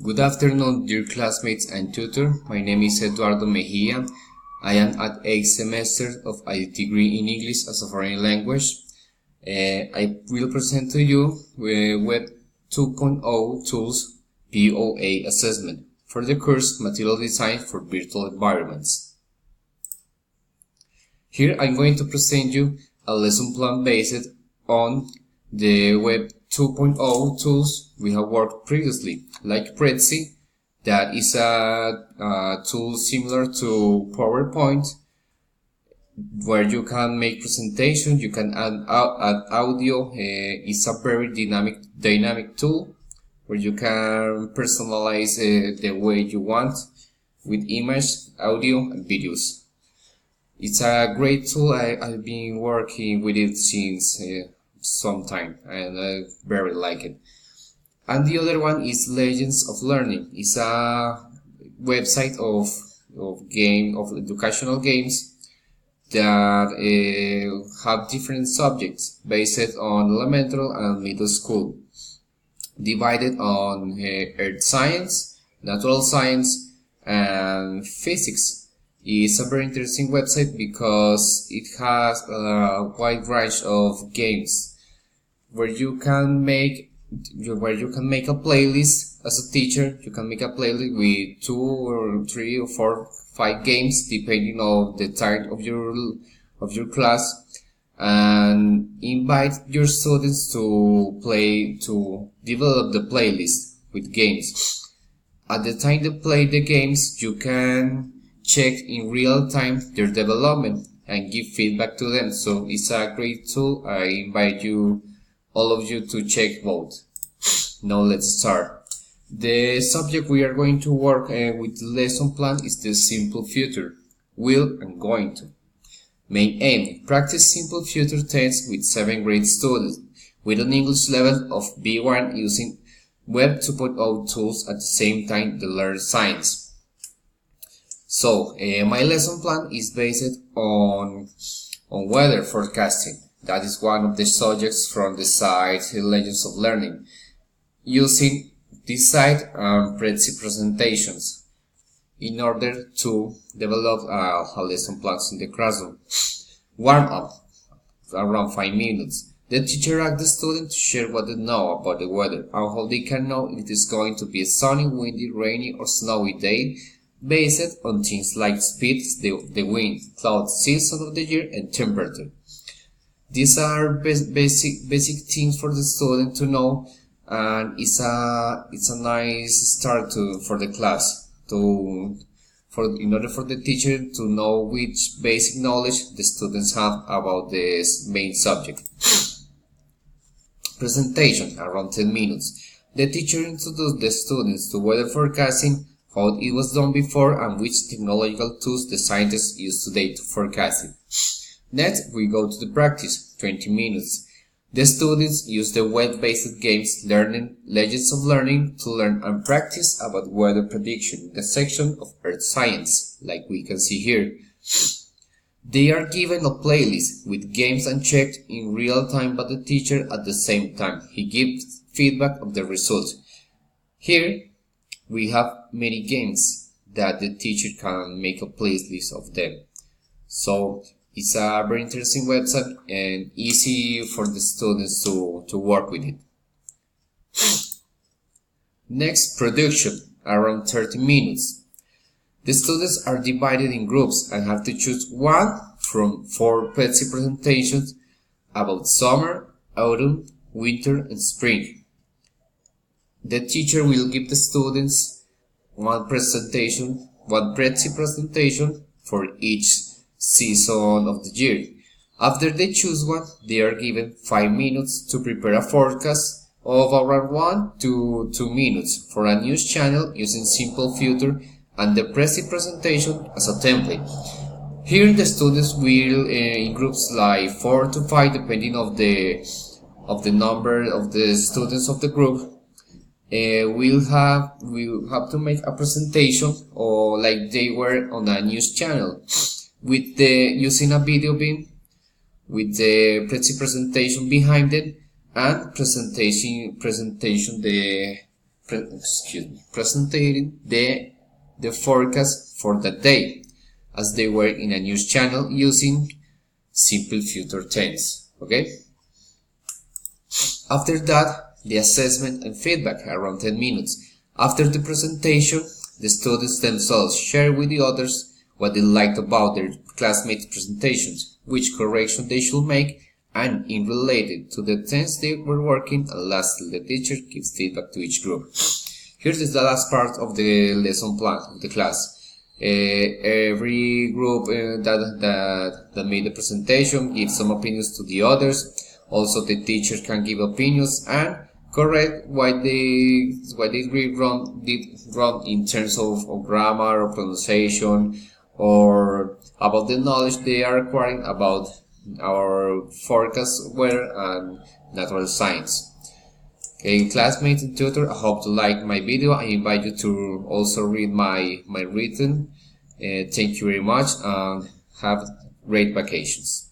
Good afternoon, dear classmates and tutor. My name is Eduardo Mejia. I am at 8th semester of a degree in English as a foreign language. I will present to you Web 2.0 Tools POA assessment for the course Material Design for Virtual Environments. Here I'm going to present you a lesson plan based on the Web 2.0 tools we have worked previously, like Prezi, that is a tool similar to PowerPoint, where you can make presentations, you can add audio. It's a very dynamic tool where you can personalize the way you want with image, audio, and videos. It's a great tool. I've been working with it since some time, and I very like it. And the other one is Legends of Learning. It's a website of educational games that have different subjects based on elementary and middle school, divided on earth science, natural science, and physics. It's a very interesting website because it has a wide range of games where you can make a playlist. As a teacher, you can make a playlist with 2 or 3 or 4, 5 games depending on the time of your class, and invite your students to develop the playlist with games. At the time they play the games, you can check in real time their development and give feedback to them. So it's a great tool. I invite all of you to check both. Now let's start. The subject we are going to work with the lesson plan is the simple future, will and going to. Main aim: practice simple future tense with 7th grade students with an English level of B1 using Web 2.0 tools at the same time they learn science. So my lesson plan is based on weather forecasting. That is one of the subjects from the site Legends of Learning. Using this site and Prezi presentations in order to develop a lesson plans in the classroom. Warm up around 5 minutes. The teacher asks the student to share what they know about the weather and how they can know if it is going to be a sunny, windy, rainy, or snowy day, based on things like speed, the wind, clouds, season of the year, and temperature. These are basic things for the student to know, and it's a nice start for the class in order for the teacher to know which basic knowledge the students have about this main subject. Presentation around 10 minutes. The teacher introduced the students to weather forecasting, how it was done before, and which technological tools the scientists use today to forecast it. Next, we go to the practice, 20 minutes. The students use the web-based games Learning Legends of Learning to learn and practice about weather prediction in the section of Earth Science, like we can see here. They are given a playlist with games and checked in real time by the teacher at the same time. He gives feedback of the results. Here, we have many games that the teacher can make a playlist of them. So it's a very interesting website and easy for the students to work with it. Next, production, around 30 minutes. The students are divided in groups and have to choose one from 4 Prezi presentations about summer, autumn, winter, and spring. The teacher will give the students one Prezi presentation for each season of the year. After they choose one, they are given 5 minutes to prepare a forecast of around 1 to 2 minutes for a news channel using simple future and the Prezi presentation as a template. Here the students will, in groups like 4 to 5 depending of the number of the students of the group, we'll have to make a presentation or like they were on a news channel with using a video beam with the Prezi presentation behind it and presentation the presenting the forecast for that day, as they were in a news channel using simple future tense. Okay. After that, the assessment and feedback, around 10 minutes. After the presentation, the students themselves share with the others what they liked about their classmates' presentations, which correction they should make, and in related to the tense they were working, and lastly the teacher gives feedback to each group. Here is the last part of the lesson plan of the class. Every group that made the presentation gives some opinions to the others. Also, the teacher can give opinions and correct what they did wrong in terms of grammar or pronunciation, or about the knowledge they are acquiring about our forecast, weather, and natural science. Okay, classmates and tutor, I hope to like my video. I invite you to also read my written. Thank you very much and have great vacations.